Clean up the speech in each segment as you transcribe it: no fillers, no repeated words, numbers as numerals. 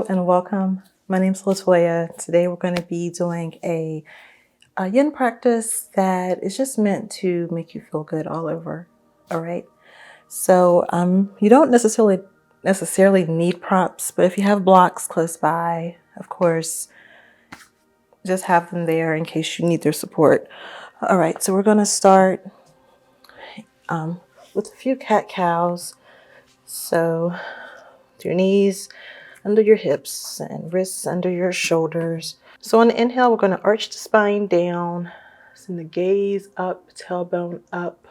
Hello and welcome. My name's Latoya. Today we're going to be doing a yin practice that is just meant to make you feel good all over. All right. So you don't necessarily need props, but if you have blocks close by, of course, just have them there in case you need their support. All right. So we're going to start with a few cat-cows. So your knees under your hips and wrists under your shoulders. So on the inhale, we're going to arch the spine down, send the gaze up, tailbone up.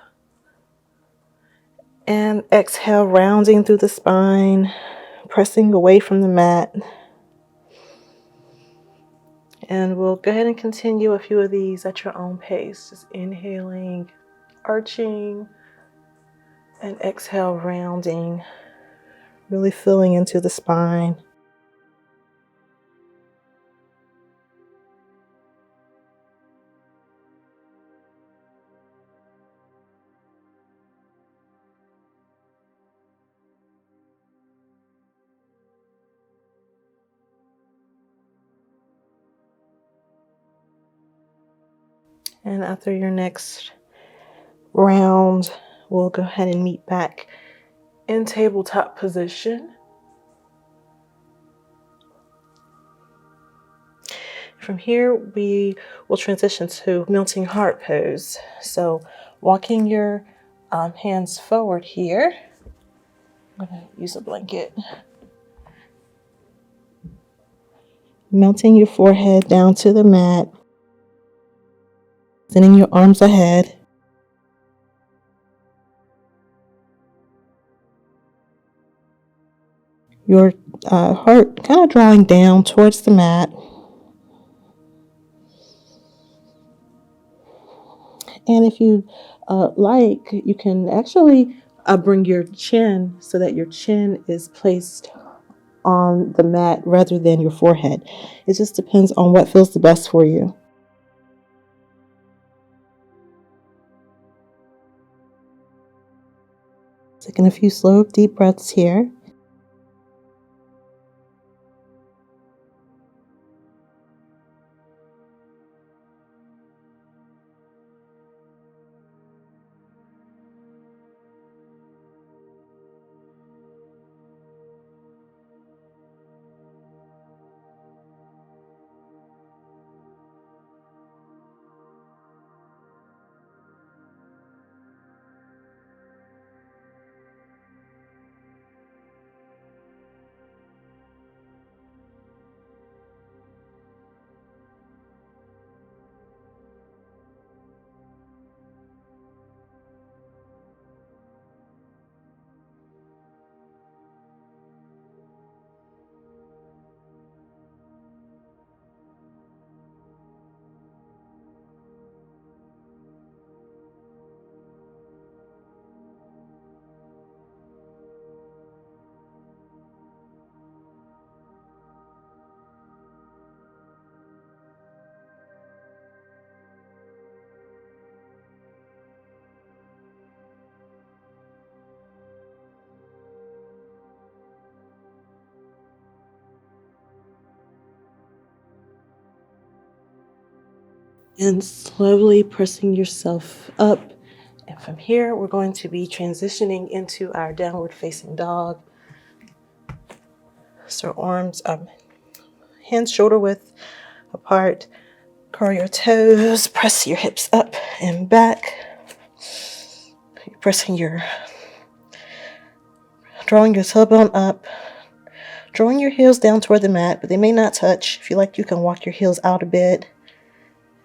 And exhale, rounding through the spine, pressing away from the mat. And we'll go ahead and continue a few of these at your own pace. Just inhaling, arching, and exhale, rounding, really filling into the spine. And after your next round, we'll go ahead and meet back in tabletop position. From here, we will transition to melting heart pose. So walking your hands forward here. I'm going to use a blanket. Melting your forehead down to the mat. Sending your arms ahead. Your heart kind of drawing down towards the mat. And if you like, you can actually bring your chin so that your chin is placed on the mat rather than your forehead. It just depends on what feels the best for you. Taking a few slow, deep breaths here. And slowly pressing yourself up. And from here, we're going to be transitioning into our downward facing dog. So arms, hands shoulder width apart. Curl your toes, press your hips up and back. Drawing your tailbone up. Drawing your heels down toward the mat, but they may not touch. If you like, you can walk your heels out a bit.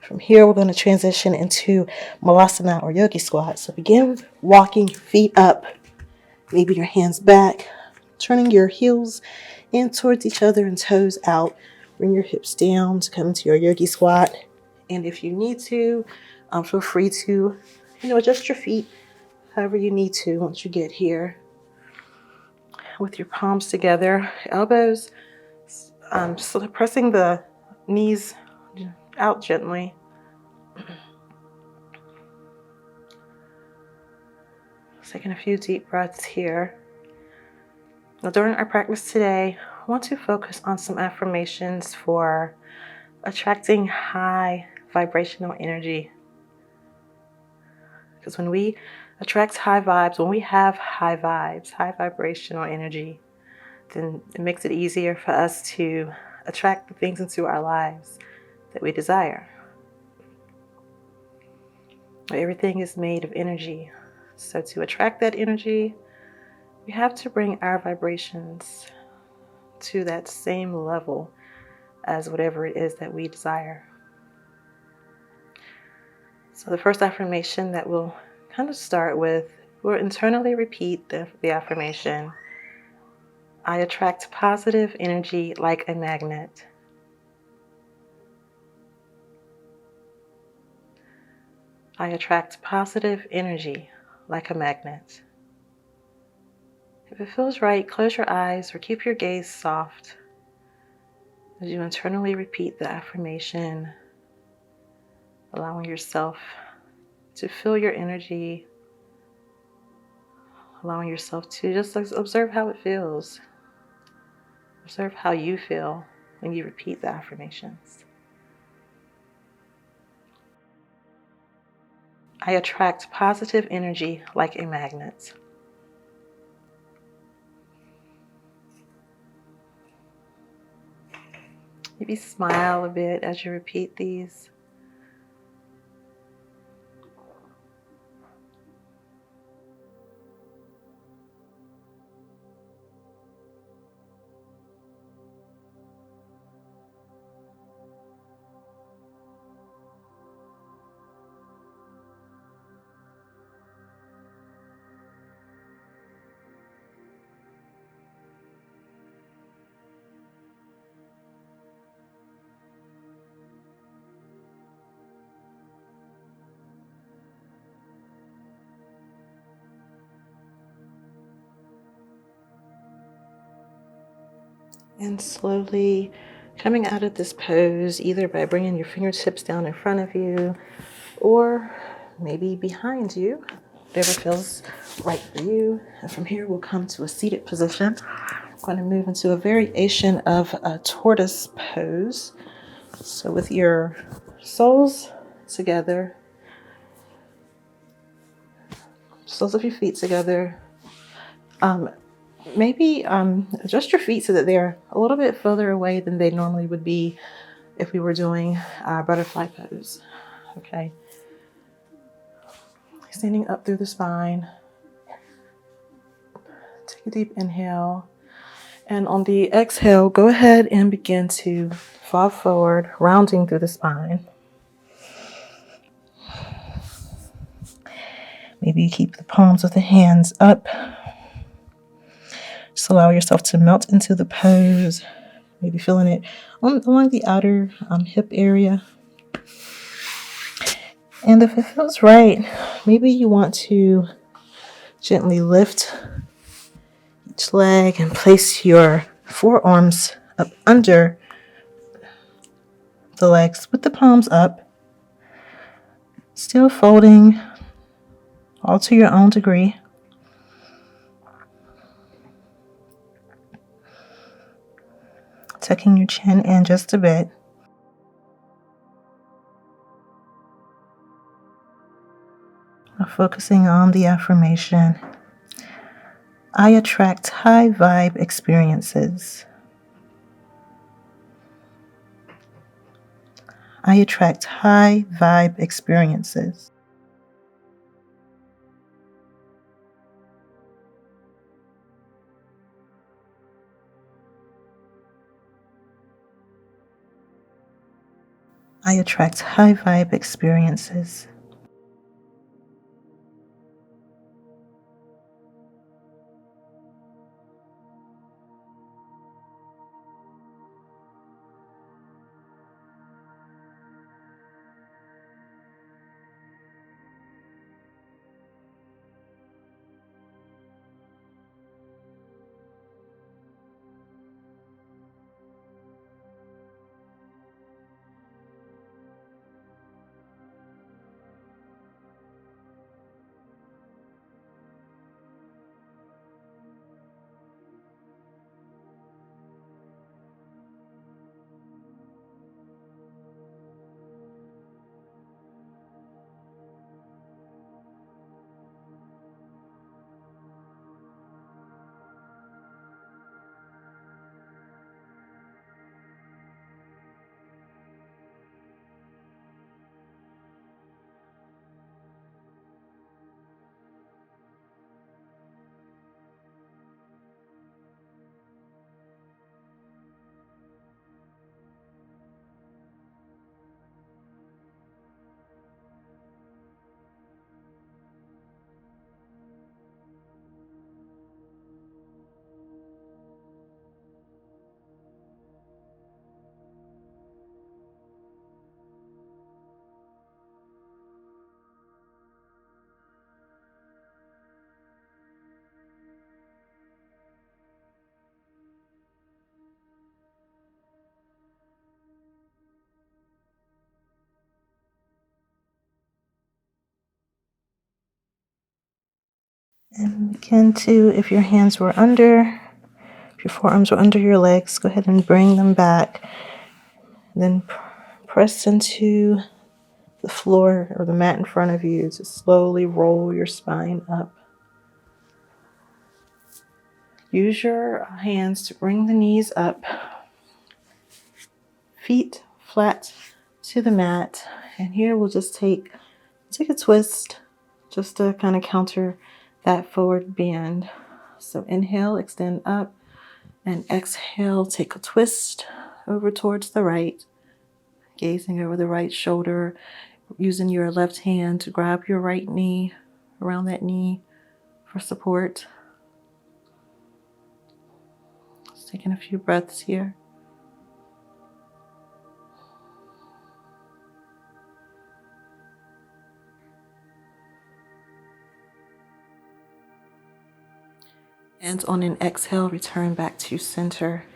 From here, we're going to transition into Malasana or Yogi Squat. So begin walking feet up, maybe your hands back, turning your heels in towards each other and toes out. Bring your hips down to come into your Yogi Squat. And if you need to, feel free to, adjust your feet however you need to once you get here. With your palms together, elbows, so pressing the knees out gently. Taking a few deep breaths here. Now, during our practice today, I want to focus on some affirmations for attracting high vibrational energy. Because when we attract high vibes, when we have high vibes, high vibrational energy, then it makes it easier for us to attract the things into our lives that we desire. Everything is made of energy. So to attract that energy, we have to bring our vibrations to that same level as whatever it is that we desire. So the first affirmation that we'll kind of start with, we'll internally repeat the affirmation: I attract positive energy like a magnet. I attract positive energy like a magnet. If it feels right, close your eyes or keep your gaze soft as you internally repeat the affirmation, allowing yourself to feel your energy, allowing yourself to just observe how it feels. Observe how you feel when you repeat the affirmations. I attract positive energy like a magnet. Maybe smile a bit as you repeat these. And slowly coming out of this pose, either by bringing your fingertips down in front of you or maybe behind you, whatever feels right for you. And from here, we'll come to a seated position. I'm going to move into a variation of a tortoise pose. So with your soles together, soles of your feet together, maybe adjust your feet so that they're a little bit further away than they normally would be if we were doing our butterfly pose. Okay. Standing up through the spine. Take a deep inhale. And on the exhale, go ahead and begin to fall forward, rounding through the spine. Maybe you keep the palms of the hands up. Just allow yourself to melt into the pose. Maybe feeling it along the outer hip area. And if it feels right, maybe you want to gently lift each leg and place your forearms up under the legs with the palms up, still folding all to your own degree. Tucking your chin in just a bit. Focusing on the affirmation. I attract high vibe experiences. I attract high vibe experiences. I attract high vibe experiences. And begin to, if your hands were under, if your forearms were under your legs, go ahead and bring them back. Then press into the floor or the mat in front of you to slowly roll your spine up. Use your hands to bring the knees up, feet flat to the mat. And here we'll just take a twist just to kind of counter that forward bend. So inhale, extend up, and exhale, take a twist over towards the right, gazing over the right shoulder, using your left hand to grab your right knee, around that knee for support. Just taking a few breaths here. And on an exhale, return back to center.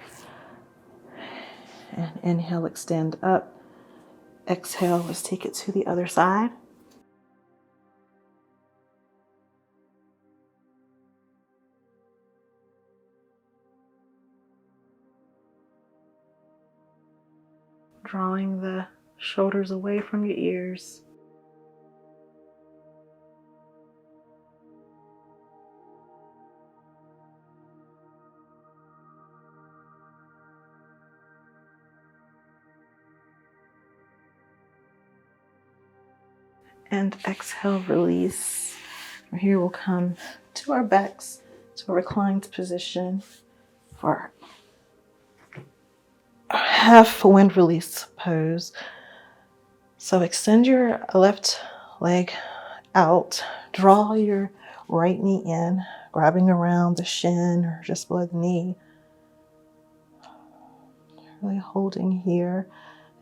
And inhale, extend up. Exhale, let's take it to the other side. Drawing the shoulders away from your ears. And exhale, release. From here we'll come to our backs, to a reclined position for a half wind release pose. So extend your left leg out, draw your right knee in, grabbing around the shin or just below the knee. Really holding here,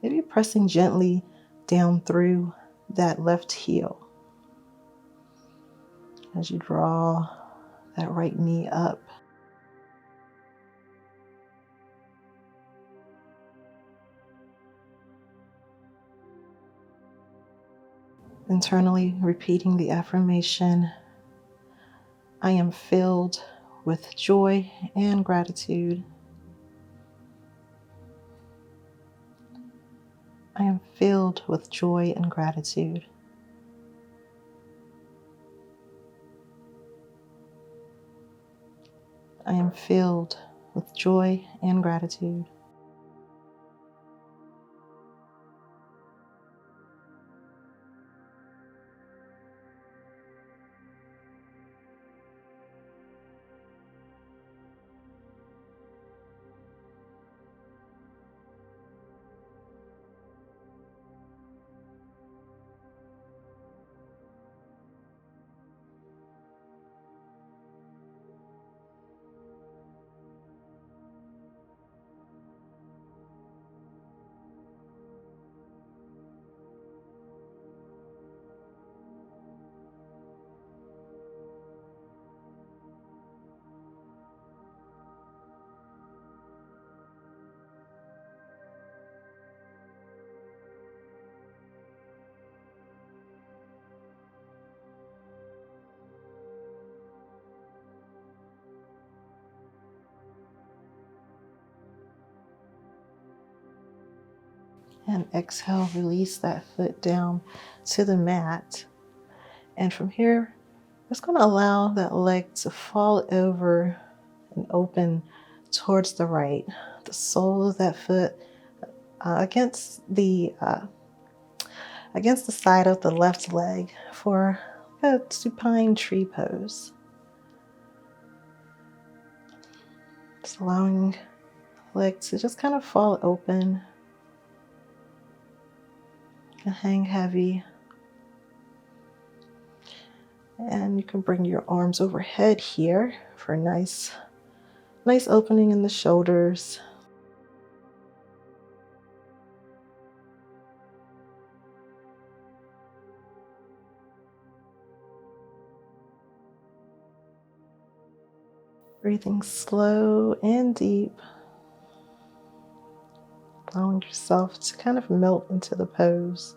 maybe pressing gently down through that left heel as you draw that right knee up. Internally repeating the affirmation, I am filled with joy and gratitude. I am filled with joy and gratitude. I am filled with joy and gratitude. And exhale, release that foot down to the mat. And from here, just going to allow that leg to fall over and open towards the right. The sole of that foot against the side of the left leg for a supine tree pose. Just allowing the leg to just kind of fall open and hang heavy. And you can bring your arms overhead here for a nice opening in the shoulders. Breathing slow and deep, allowing yourself to kind of melt into the pose.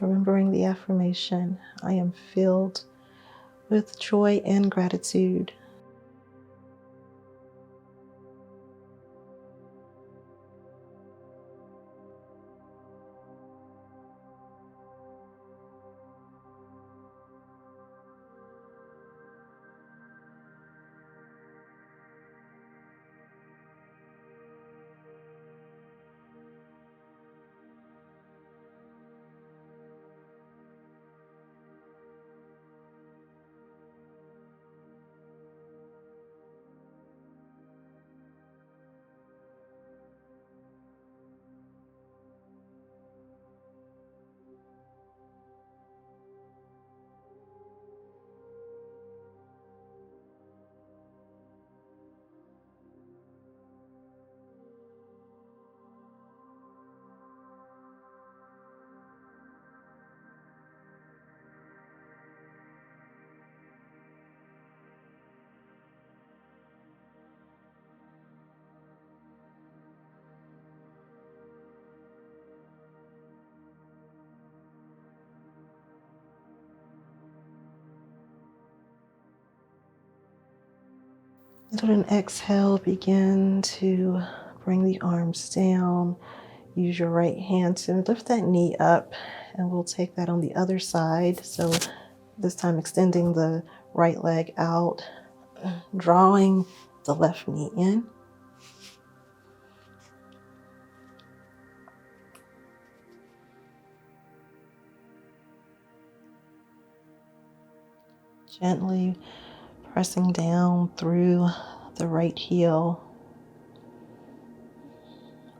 Remembering the affirmation, I am filled with joy and gratitude. And on an exhale, begin to bring the arms down. Use your right hand to lift that knee up, and we'll take that on the other side. So this time extending the right leg out, drawing the left knee in. Gently pressing down through the right heel,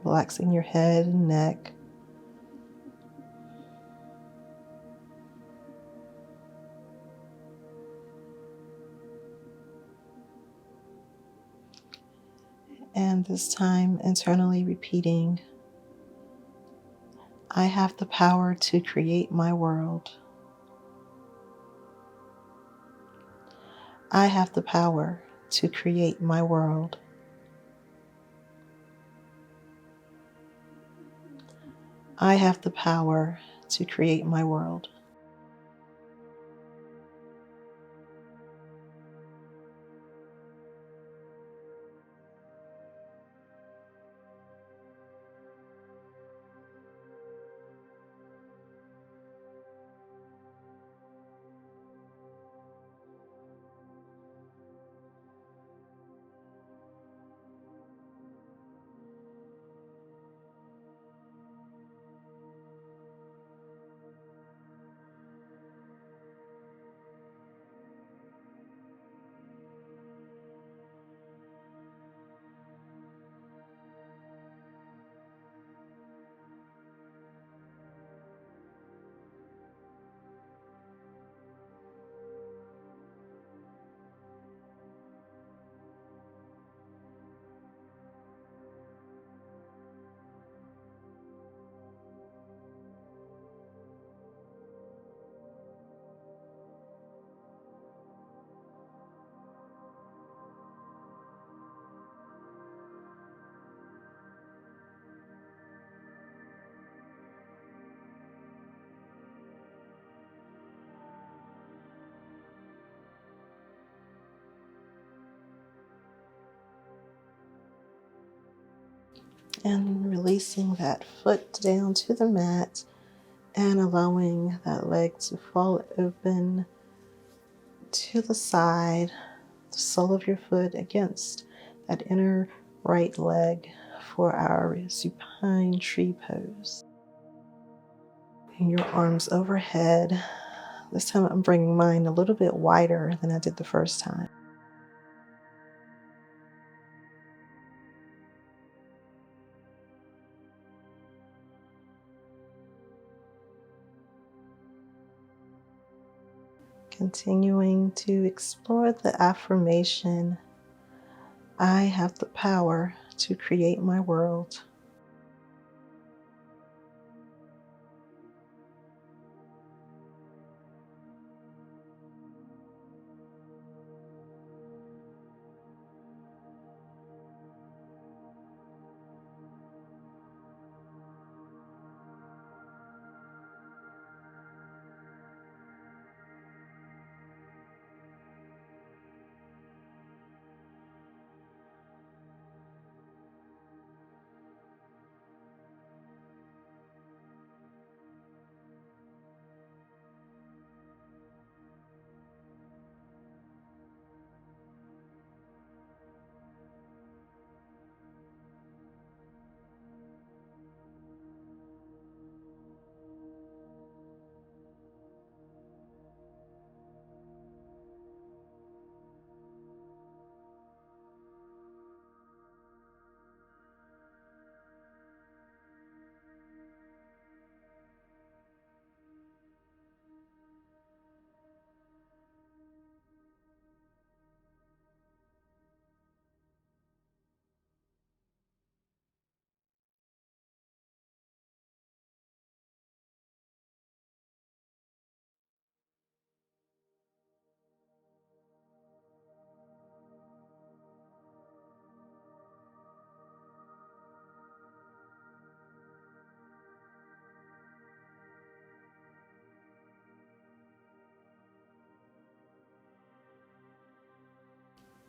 relaxing your head and neck. And this time internally repeating, I have the power to create my world. I have the power to create my world. I have the power to create my world. And releasing that foot down to the mat and allowing that leg to fall open to the side, the sole of your foot against that inner right leg for our supine tree pose. And your arms overhead. This time I'm bringing mine a little bit wider than I did the first time. Continuing to explore the affirmation, I have the power to create my world.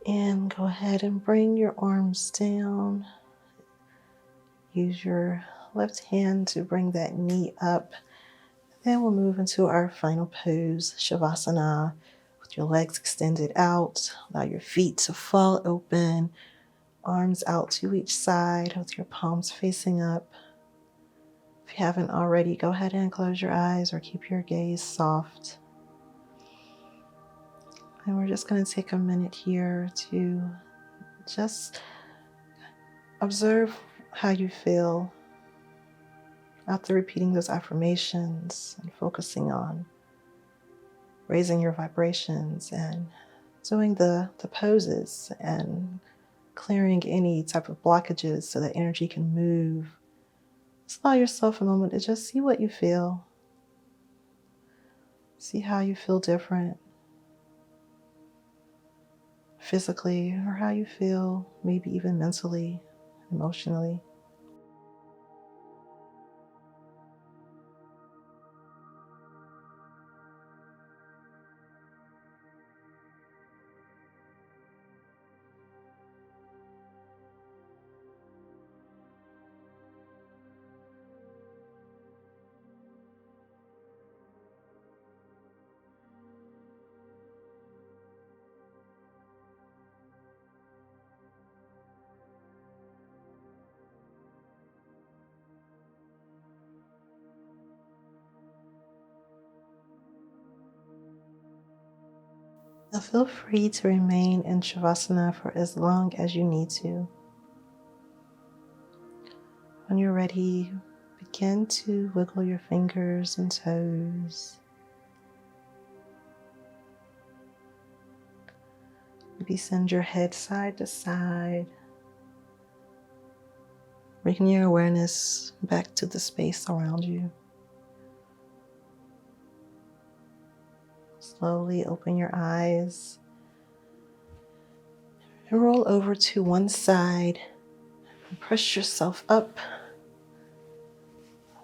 And go ahead and bring your arms down. Use your left hand to bring that knee up. Then we'll move into our final pose, Shavasana, with your legs extended out. Allow your feet to fall open, arms out to each side with your palms facing up. If you haven't already, go ahead and close your eyes or keep your gaze soft. And we're just going to take a minute here to just observe how you feel after repeating those affirmations and focusing on raising your vibrations and doing the poses and clearing any type of blockages so that energy can move. Just allow yourself a moment to just see what you feel. See how you feel different physically, or how you feel maybe even mentally, emotionally. Now feel free to remain in Shavasana for as long as you need to. When you're ready, begin to wiggle your fingers and toes. Maybe send your head side to side, bringing your awareness back to the space around you. Slowly open your eyes and roll over to one side and press yourself up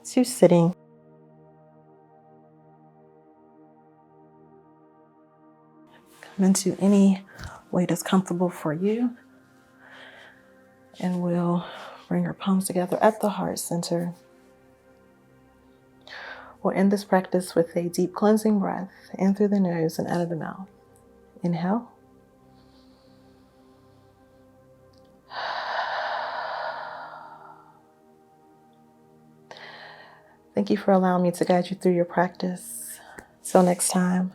to sitting. Come into any way that's comfortable for you. And we'll bring our palms together at the heart center. We'll end this practice with a deep cleansing breath in through the nose and out of the mouth. Inhale. Thank you for allowing me to guide you through your practice. Till next time.